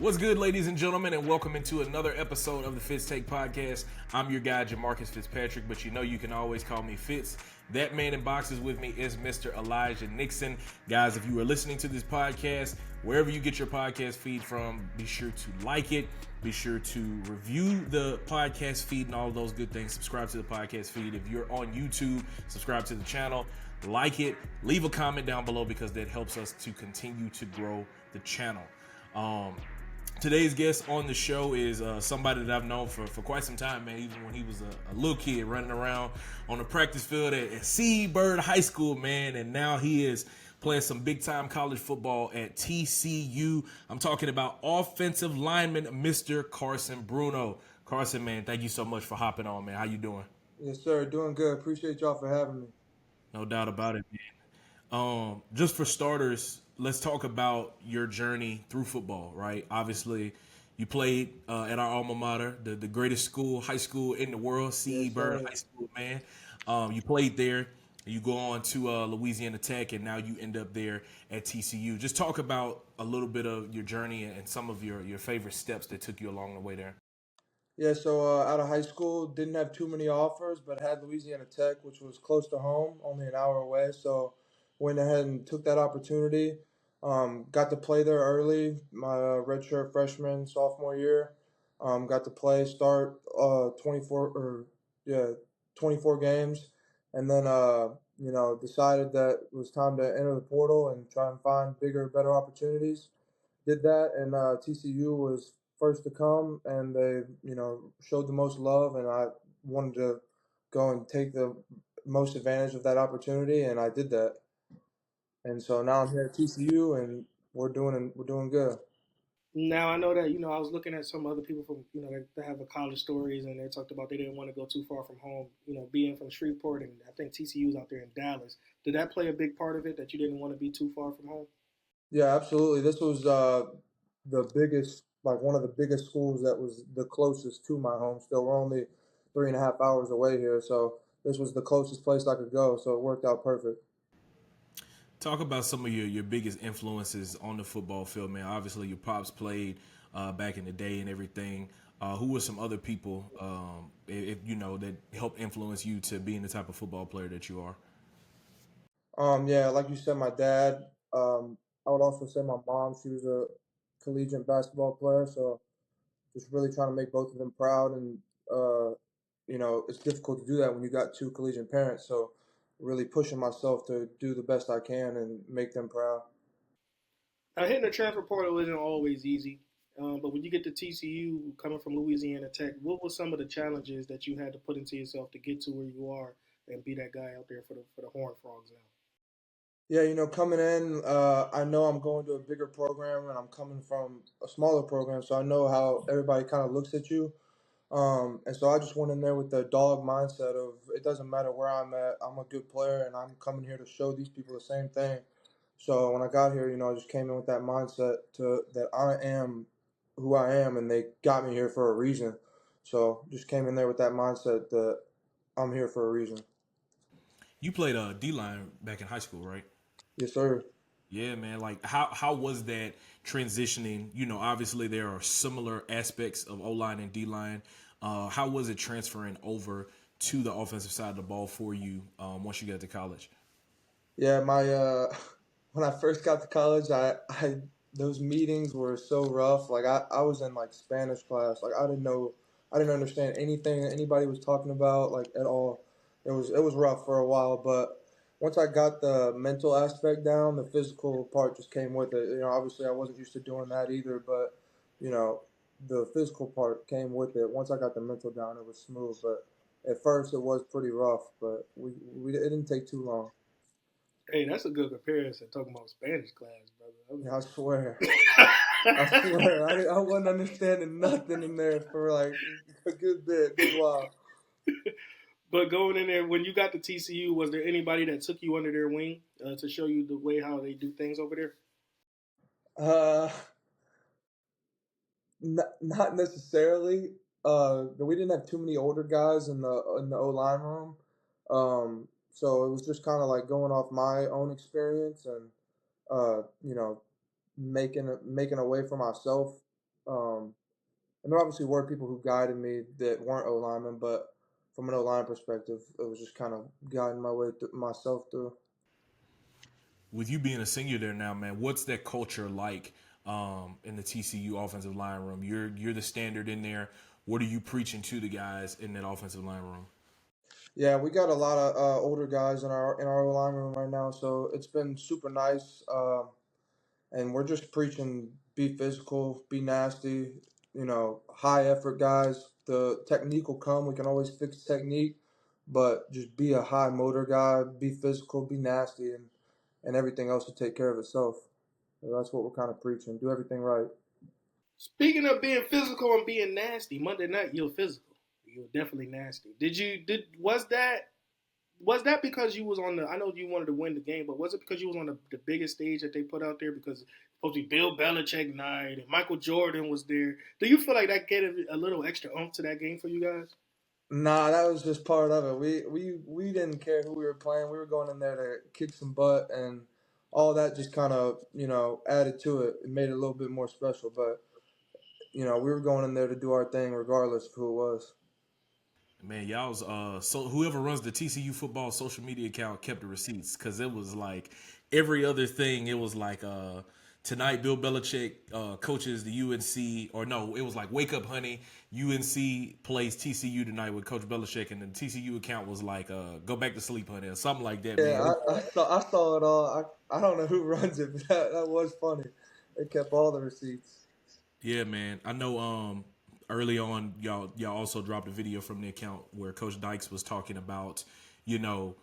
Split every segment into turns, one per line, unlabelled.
What's good, ladies and gentlemen, and welcome into another episode of the Fitz Take Podcast. I'm your guy, Jamarcus Fitzpatrick, but you can always call me Fitz. That man in boxes with me is Mr. Elijah Nixon. Guys, if you are listening to this podcast, wherever you get your podcast feed from, be sure to like it. Be sure to review the podcast feed and all those good things. Subscribe to the podcast feed. If you're on YouTube, subscribe to the channel, like it, leave a comment down below because that helps us to continue to grow the channel. Today's guest on the show is somebody that I've known for quite some time, man, even when he was a little kid running around on the practice field at Seabird High School, man, and now he is playing some big-time college football at TCU. I'm talking about offensive lineman Mr. Carson Bruno. Carson, man, thank you so much for hopping on, man. How you doing?
Yes, sir. Doing good. Appreciate y'all for having me.
No doubt about it, man. Just for starters, let's talk about your journey through football, right? Obviously, you played at our alma mater, the greatest high school in the world, C.E.
Yes,
Bird
sir.
High School, man. You played there. You go on to Louisiana Tech, and now you end up there at TCU. Just talk about a little bit of your journey and some of your favorite steps that took you along the way there.
Yeah, so out of high school, didn't have too many offers, but had Louisiana Tech, which was close to home, only an hour away. So went ahead and took that opportunity. Got to play there early, my redshirt freshman, sophomore year. Got to start 24 or yeah, 24 games, and then decided that it was time to enter the portal and try and find bigger, better opportunities. Did that, and TCU was first to come, and they showed the most love, and I wanted to go and take the most advantage of that opportunity, and I did that. And so now I'm here at TCU, and we're doing good.
Now I know that I was looking at some other people from that have the college stories, and they talked about they didn't want to go too far from home. Being from Shreveport, and I think TCU's out there in Dallas. Did that play a big part of it that you didn't want to be too far from home?
Yeah, absolutely. This was the biggest, like one of the biggest schools that was the closest to my home. Still, we're only 3.5 hours away here, so this was the closest place I could go. So it worked out perfect.
Talk about some of your biggest influences on the football field, man. Obviously, your pops played back in the day and everything. Who were some other people, if you know, that helped influence you to being the type of football player that you are?
Yeah, like you said, my dad. I would also say my mom. She was a collegiate basketball player, so just really trying to make both of them proud. And it's difficult to do that when you got two collegiate parents. So really pushing myself to do the best I can and make them proud.
Now, hitting the transfer portal isn't always easy, but when you get to TCU, coming from Louisiana Tech, what were some of the challenges that you had to put into yourself to get to where you are and be that guy out there for the Horned Frogs now?
Yeah, coming in, I know I'm going to a bigger program, and I'm coming from a smaller program, so I know how everybody kind of looks at you. And so I just went in there with the dog mindset of it doesn't matter where I'm at, I'm a good player, and I'm coming here to show these people the same thing. So when I got here, I just came in with that mindset to that I am who I am, and they got me here for a reason. So just came in there with that mindset that I'm here for a reason.
You played D line back in high school, right?
Yes, sir.
Yeah, man. Like, how was that transitioning? Obviously there are similar aspects of O line and D line. How was it transferring over to the offensive side of the ball for you once you got to college?
Yeah, my when I first got to college, I those meetings were so rough. Like I was in like Spanish class. Like I didn't understand anything that anybody was talking about like at all. It was rough for a while, but once I got the mental aspect down, the physical part just came with it. Obviously I wasn't used to doing that either, but you know, the physical part came with it. Once I got the mental down, it was smooth, but at first it was pretty rough, but we it didn't take too long.
Hey, that's a good comparison. Talking about Spanish class, brother.
Yeah, I swear. I swear. I wasn't understanding nothing in there for like a good while.
But going in there, when you got to TCU, was there anybody that took you under their wing to show you the way how they do things over there?
Uh, not necessarily. We didn't have too many older guys in the O line room. So it was just kind of like going off my own experience and uh, you know, making a way for myself And there obviously were people who guided me that weren't O linemen, but from an O line perspective, it was just kind of guiding my way through myself through.
With you being a senior there now, man, what's that culture like in the TCU offensive line room? You're the standard in there. What are you preaching to the guys in that offensive line room?
Yeah, we got a lot of older guys in our O line room right now, so it's been super nice. And we're just preaching: be physical, be nasty. High effort guys. The technique will come. We can always fix technique, but just be a high motor guy. Be physical, be nasty, and everything else will take care of itself. So that's what we're kind of preaching. Do everything right.
Speaking of being physical and being nasty, Monday night you're physical. You're definitely nasty. Was that because you was on the? I know you wanted to win the game, but was it because you was on the biggest stage that they put out there? Because it's supposed to be Bill Belichick night and Michael Jordan was there. Do you feel like that gave a little extra oomph to that game for you guys?
Nah, that was just part of it. We didn't care who we were playing. We were going in there to kick some butt, and all that just kind of added to it. It made it a little bit more special. But we were going in there to do our thing regardless of who it was.
Man, y'all's so whoever runs the TCU football social media account kept the receipts because it was like every other thing. It was like tonight Bill Belichick coaches the UNC, or no, it was like wake up honey, UNC plays TCU tonight with Coach Belichick, and the TCU account was like go back to sleep honey or something like that, man.
Yeah, I saw it all. I don't know who runs it, but that was funny. They kept all the receipts.
Yeah, man. I know early on y'all also dropped a video from the account where Coach Dykes was talking about, you know,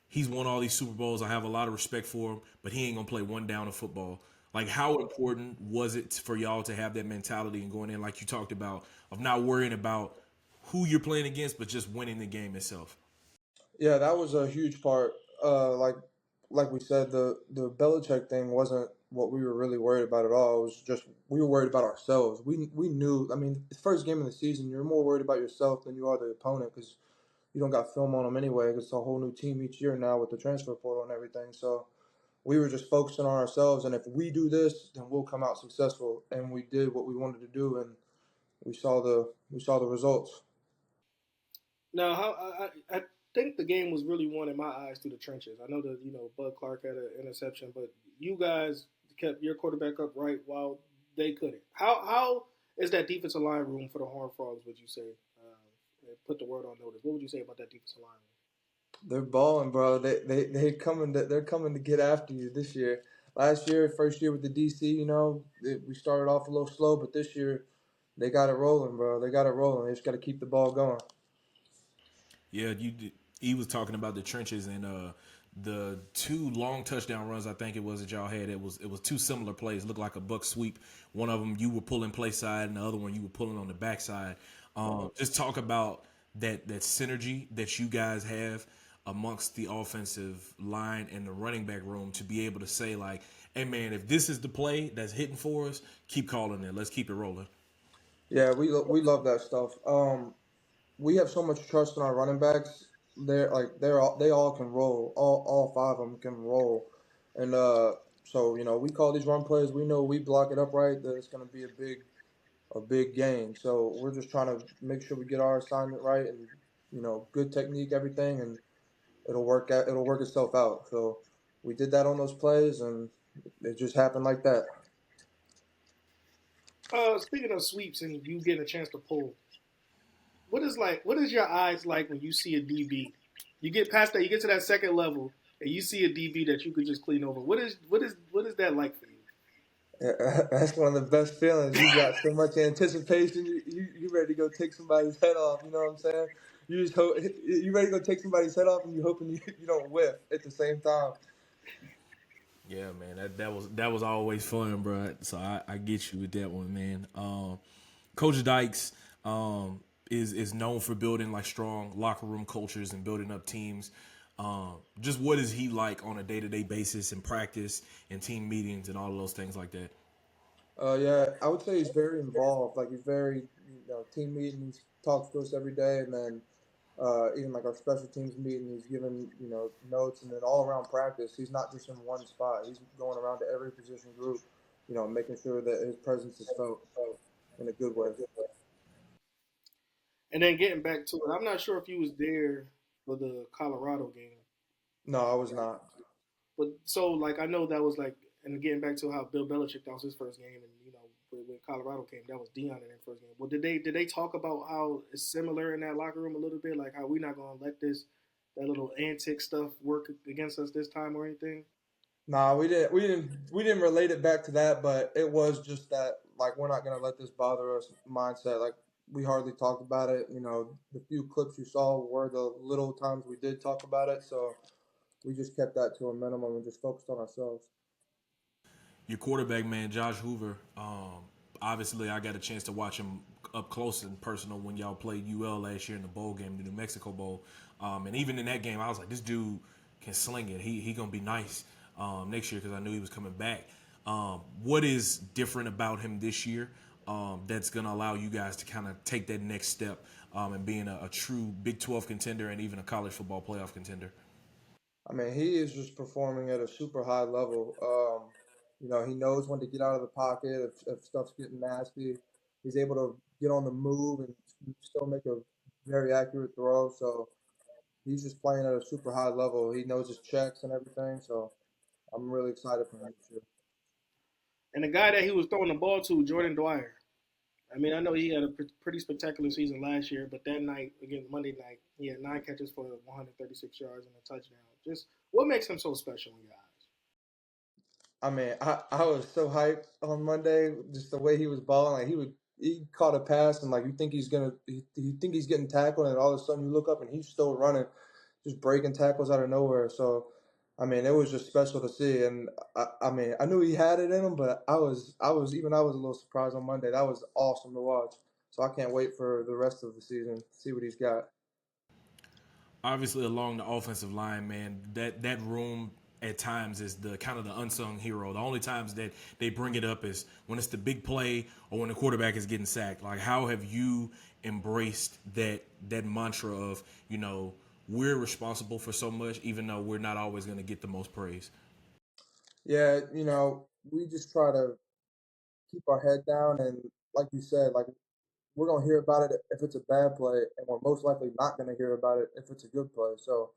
he's won all these Super Bowls. I have a lot of respect for him, but he ain't gonna play one down of football. Like, how important was it for y'all to have that mentality and going in, like you talked about, of not worrying about who you're playing against, but just winning the game itself?
Yeah, that was a huge part. Like we said, the Belichick thing wasn't what we were really worried about at all. It was just we were worried about ourselves. We knew. I mean, the first game of the season, you're more worried about yourself than you are the opponent because you don't got film on them anyway. It's a whole new team each year now with the transfer portal and everything. So we were just focusing on ourselves, and if we do this, then we'll come out successful. And we did what we wanted to do, and we saw the results.
Now, I think the game was really won in my eyes through the trenches. I know that Bud Clark had an interception, but you guys kept your quarterback upright while they couldn't. How is that defensive line room for the Horned Frogs? Would you say? Put the word on notice. What would you say about that defensive line room?
They're balling, bro. They're coming to get after you this year. Last year, first year with the DC, we started off a little slow, but this year they got it rolling, bro. They got it rolling. They just got to keep the ball going.
Yeah, he was talking about the trenches and the two long touchdown runs I think it was that y'all had. It was two similar plays. Looked like a buck sweep. One of them you were pulling play side, and the other one you were pulling on the backside. Just talk about that synergy that you guys have amongst the offensive line and the running back room to be able to say like, hey man, if this is the play that's hitting for us, keep calling it. Let's keep it rolling.
Yeah, we love that stuff. We have so much trust in our running backs. They all can roll. All five of them can roll, and so we call these run plays. We know we block it up right. That it's going to be a big gain. So we're just trying to make sure we get our assignment right and good technique, everything, and it'll work out. It'll work itself out. So we did that on those plays, and it just happened like that.
Speaking of sweeps and you getting a chance to pull, what is your eyes like when you see a DB? You get past that, you get to that second level, and you see a DB that you could just clean over. What is that like for you?
That's one of the best feelings. You got so much anticipation. You ready to go take somebody's head off. You know what I'm saying? You just hope you ready to go take somebody's head off, and you hoping you don't whiff at the same time.
Yeah, man, that was always fun, bro. So I get you with that one, man. Coach Dykes is known for building like strong locker room cultures and building up teams. Just what is he like on a day to day basis in practice and team meetings and all of those things like that?
Yeah, I would say he's very involved. Like he's very, team meetings, talks to us every day, and then even like our special teams meeting, he's giving notes, and then all around practice, he's not just in one spot. He's going around to every position group, making sure that his presence is felt. in a good way.
And then getting back to it, I'm not sure if you was there for the Colorado game,
No, I was not.
but so like I know that was like, and getting back to how Bill Belichick, that was his first game, and when Colorado came, that was Dion in their first game. Well, did they talk about how it's similar in that locker room a little bit, like how we're not gonna let that little antic stuff work against us this time or anything?
Nah, we didn't relate it back to that, but it was just that like we're not gonna let this bother us mindset. Like we hardly talked about it. The few clips you saw were the little times we did talk about it, so we just kept that to a minimum and just focused on ourselves.
Your quarterback, man, Josh Hoover. Obviously, I got a chance to watch him up close and personal when y'all played UL last year in the bowl game, the New Mexico Bowl. And even in that game, I was like, this dude can sling it. He gonna be nice next year because I knew he was coming back. What is different about him this year that's gonna allow you guys to kind of take that next step and being a true Big 12 contender and even a college football playoff contender?
I mean, he is just performing at a super high level. He knows when to get out of the pocket if stuff's getting nasty. He's able to get on the move and still make a very accurate throw. So he's just playing at a super high level. He knows his checks and everything. So I'm really excited for him this year.
And the guy that he was throwing the ball to, Jordan Dwyer. I mean, I know he had a pretty spectacular season last year, but that night, again, Monday night, he had 9 catches for 136 yards and a touchdown. Just what makes him so special in your eyes?
I mean, I was so hyped on Monday, just the way he was balling. Like he caught a pass and like you think he's getting tackled, and all of a sudden you look up and he's still running, just breaking tackles out of nowhere. So, I mean, it was just special to see. And I mean, I knew he had it in him, but I was a little surprised on Monday. That was awesome to watch. So I can't wait for the rest of the season, see what he's got.
Obviously along the offensive line, man, that room at times is the kind of the unsung hero. The only times that they bring it up is when it's the big play or when the quarterback is getting sacked. Like, how have you embraced that mantra of, we're responsible for so much, even though we're not always going to get the most praise?
Yeah, we just try to keep our head down and, like you said, like we're gonna hear about it if it's a bad play, and we're most likely not gonna hear about it if it's a good play. So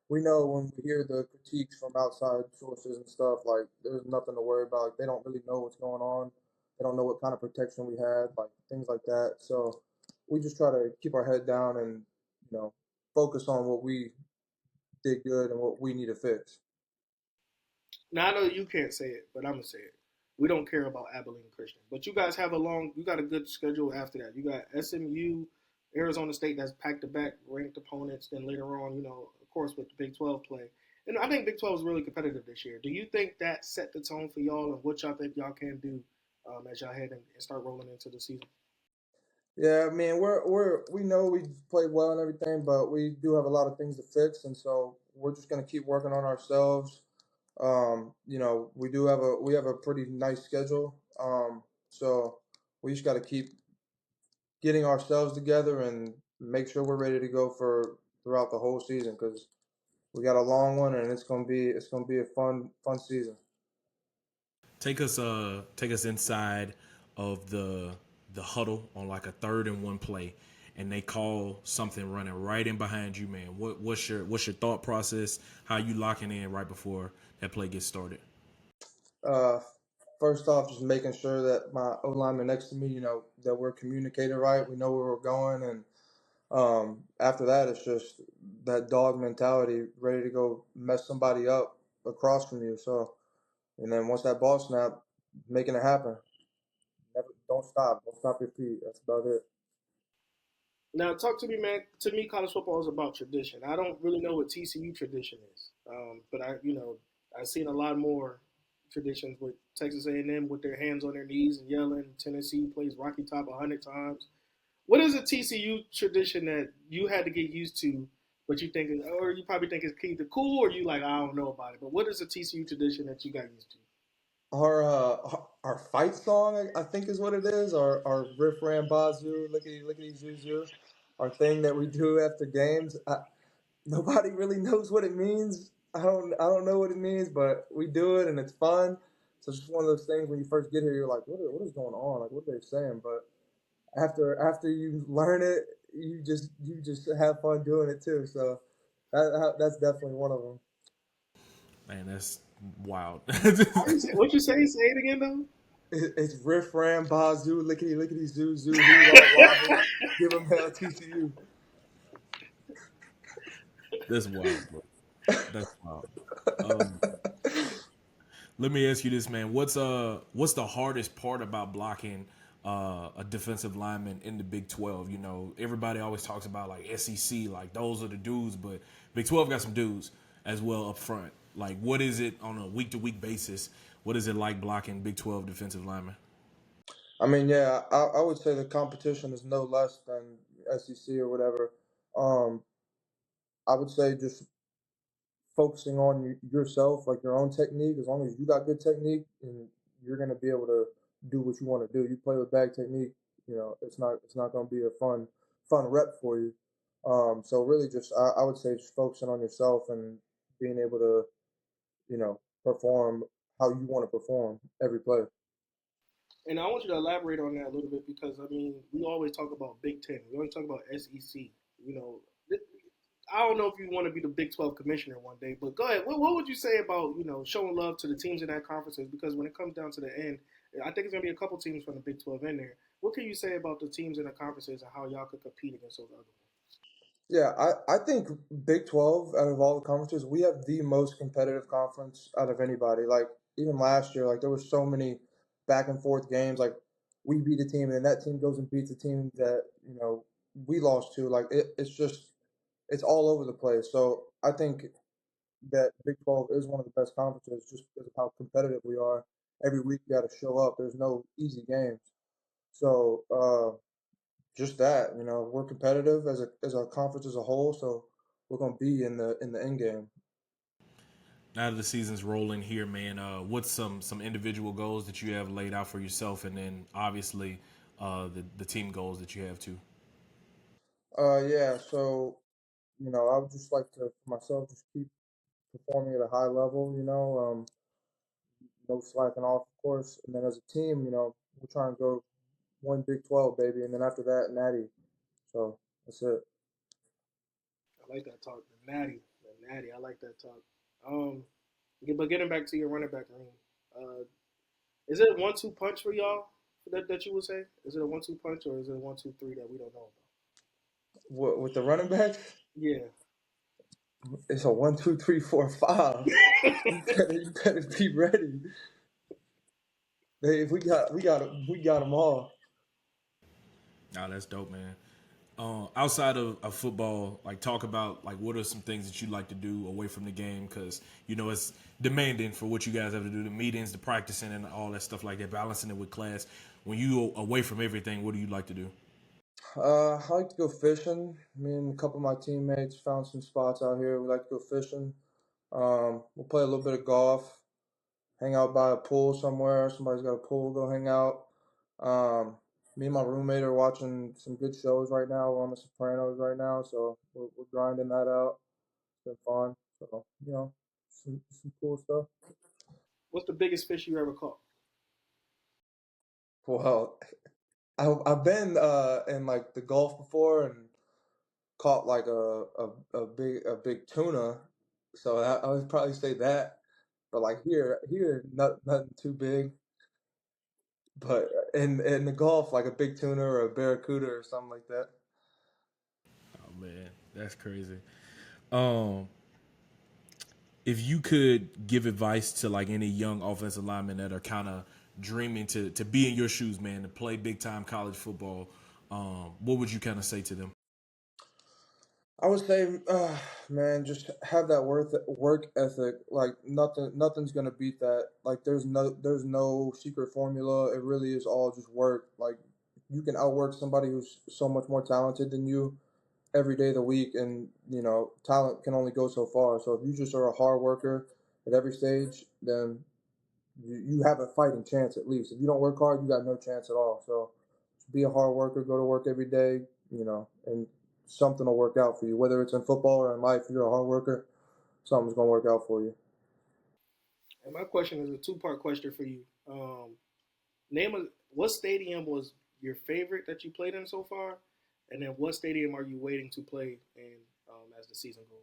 we know when we hear the critiques from outside sources and stuff, like there's nothing to worry about. Like, they don't really know what's going on. They don't know what kind of protection we had, like things like that. So we just try to keep our head down and focus on what we did good and what we need to fix.
Now I know you can't say it, but I'm gonna say it. We don't care about Abilene Christian, but you guys have you got a good schedule after that. You got SMU, Arizona State that's back to back ranked opponents. Then later on, of course, with the Big 12 play. And I think Big 12 is really competitive this year. Do you think that set the tone for y'all and what y'all think y'all can do as y'all head and start rolling into the season?
Yeah, I mean, we know we played well and everything, but we do have a lot of things to fix, and so we're just gonna keep working on ourselves. We have a pretty nice schedule, so we just got to keep getting ourselves together and make sure we're ready to go for throughout the whole season because we got a long one and it's gonna be a fun season.
Take us inside of the huddle on like a 3rd and 1 play, and they call something running right in behind you, man. What's your thought process? How you locking in right before that play gets started?
Uh, First off, just making sure that my O lineman next to me, that we're communicating right, we know where we're going, and after that, it's just that dog mentality, ready to go mess somebody up across from you. So, and then once that ball snap, making it happen. Never, don't stop your feet. That's about it.
Now, talk to me, man. To me, college football is about tradition. I don't really know what TCU tradition is, but I've seen a lot more traditions with Texas A&M with their hands on their knees and yelling. Tennessee plays Rocky Top 100 times. What is a TCU tradition that you had to get used to, but you think, or you probably think it's either cool, or you like, I don't know about it. But what is a TCU tradition that you got used to?
Our fight song, I think, is what it is. Our riff ram bazoo, lickety zoo, our thing that we do after games. Nobody really knows what it means. I don't know what it means, but we do it and it's fun. So it's just one of those things when you first get here, you're like, what is going on? Like, what are they saying? But after you learn it, you just have fun doing it too. So that's definitely one of them.
Man, that's wild.
What you say? Say it again though.
It's riff ram bazoo lickety lickety zoo zoo hoo wah wahoo. Give them hell TCU.
That's wild, bro. That's wild. Um, Let me ask you this, man. What's the hardest part about blocking a defensive lineman in the Big 12? You know, everybody always talks about like SEC, like those are the dudes, but Big 12 got some dudes as well up front. Like, what is it on a week to week basis? What is it like blocking Big 12 defensive linemen?
I mean, yeah, I would say the competition is no less than SEC or whatever. Um, I would say just focusing on yourself, like your own technique. As long as you got good technique, and you're gonna be able to do what you want to do. You play with bad technique, it's not gonna be a fun rep for you. So really, just I would say just focusing on yourself and being able to perform how you want to perform every play.
And I want you to elaborate on that a little bit because I mean we always talk about Big Ten. We always talk about SEC. You know, I don't know if you want to be the Big 12 commissioner one day, but go ahead. What would you say about showing love to the teams in that conferences? Because when it comes down to the end, I think it's gonna be a couple teams from the Big 12 in there. What can you say about the teams in the conferences and how y'all could compete against those other ones?
Yeah, I think Big 12, out of all the conferences, we have the most competitive conference out of anybody. Like, even last year, like, there were so many back and forth games. Like, we beat a team, and then that team goes and beats a team that, we lost to. Like, it's all over the place. So I think that Big 12 is one of the best conferences just because of how competitive we are. Every week, you got to show up. There's no easy games. So, just that, we're competitive as a conference as a whole, so we're gonna be in the end game.
Now that the season's rolling here, man, what's some individual goals that you have laid out for yourself, and then obviously the team goals that you have too?
Yeah. So I would just like to for myself just keep performing at a high level. No slacking off, of course. And then as a team, we're trying to go one Big 12, baby, and then after that, Natty. So that's it.
I like that talk. The natty. I like that talk. Um, but getting back to your running back room, is it a 1-2 punch for y'all that you would say? Is it a 1-2 punch or is it a 1-2-3 that we don't know about?
With the running backs,
Yeah.
it's a 1, 2, 3, 4, 5. You better be ready. If we got them all.
Oh, that's dope, man. Outside of football, like talk about like what are some things that you like to do away from the game because it's demanding for what you guys have to do, the meetings, the practicing, and all that stuff like that, balancing it with class. When you away from everything, what do you like to do?
I like to go fishing. Me and a couple of my teammates found some spots out here. We like to go fishing. We'll play a little bit of golf, hang out by a pool somewhere. Somebody's got a pool, go hang out. Me and my roommate are watching some good shows right now. We're on The Sopranos right now, so we're grinding that out. It's been fun. So, some cool stuff.
What's the biggest fish you ever caught?
Well, I've been in like the Gulf before and caught like a big tuna, so I would probably say that. But like here, nothing too big. But in the Gulf, like a big tuna or a barracuda or something like that.
Oh man, that's crazy. Um, if you could give advice to like any young offensive linemen that are kind of dreaming to be in your shoes, man, to play big time college football, what would you kind of say to them?
I would say, man, just have that work ethic. Like nothing's gonna beat that. Like there's no secret formula. It really is all just work. Like you can outwork somebody who's so much more talented than you every day of the week, and talent can only go so far. So if you just are a hard worker at every stage, then you have a fighting chance at least. If you don't work hard, you got no chance at all. So just be a hard worker, go to work every day, and something will work out for you. Whether it's in football or in life, if you're a hard worker, something's gonna work out for you.
And my question is a two-part question for you. Name a what stadium was your favorite that you played in so far, and then what stadium are you waiting to play in as the season goes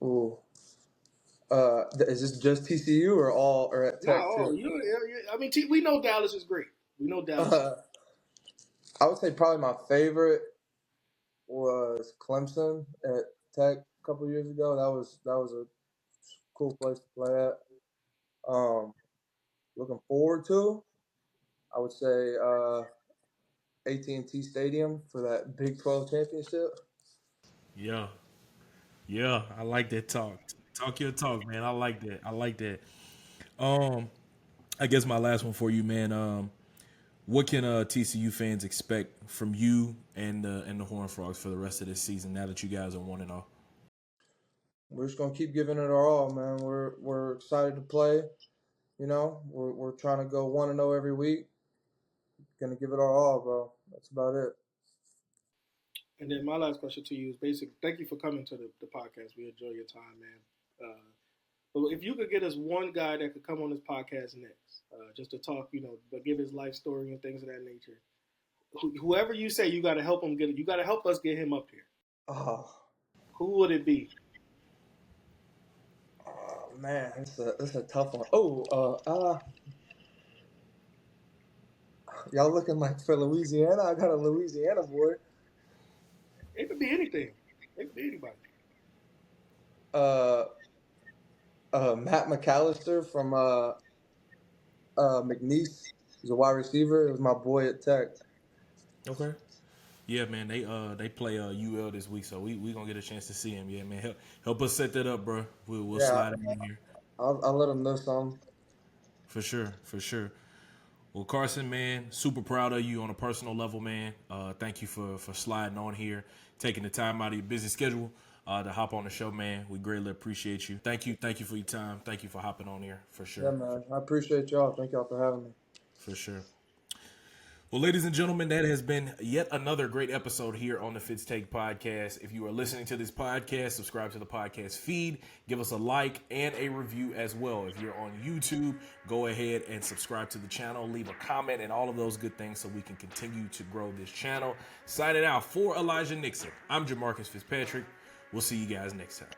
Ooh. Is this just TCU or all or at
on? No,
Tech too?
I mean, we know Dallas is great. We know Dallas is
Uh, I would say probably my favorite was Clemson at Tech a couple years ago. That was a cool place to play at. Looking forward to, I would say AT&T Stadium for that Big 12 championship.
Yeah. Yeah, I like that talk. Talk your talk, man. I like that. I like that. Um, I guess my last one for you, man. What can TCU fans expect from you and the Horned Frogs for the rest of this season? Now that you guys are 1-0.
We're just gonna keep giving it our all, man. We're excited to play. You know, we're trying to go 1-0 every week. Gonna give it our all, bro. That's about it.
And then my last question to you is basically, thank you for coming to the podcast. We enjoy your time, man. But if you could get us one guy that could come on this podcast next, just to talk, but give his life story and things of that nature. Whoever you say, you got to help him get it. You got to help us get him up here.
Oh,
Who would it be?
oh man, that's a tough one. Oh, y'all looking like for Louisiana? I got a Louisiana boy.
It could be anything. It could be anybody.
Uh, Matt McAllister from McNeese. He's a wide receiver. It was my boy at Tech.
Okay. Yeah, man. They play UL this week, so we gonna get a chance to see him. Yeah, man. Help us set that up, bro. We'll
Yeah,
slide him in here
I'll let him know some.
for sure. For sure. Well, Carson, man, super proud of you on a personal level, man. Thank you for sliding on here, taking the time out of your busy schedule to hop on the show, man. We greatly appreciate you. Thank you for your time. Thank you for hopping on here, for
Yeah,
sure,
man. I appreciate y'all. Thank y'all for having me.
for sure. Well, ladies and gentlemen, that has been yet another great episode here on the Fitz Take Podcast. If you are listening to this podcast, subscribe to the podcast feed, give us a like and a review as well. If you're on YouTube, go ahead and subscribe to the channel, leave a comment, and all of those good things so we can continue to grow this channel. Signing out for Elijah Nixon, I'm Jamarcus Fitzpatrick. We'll see you guys next time.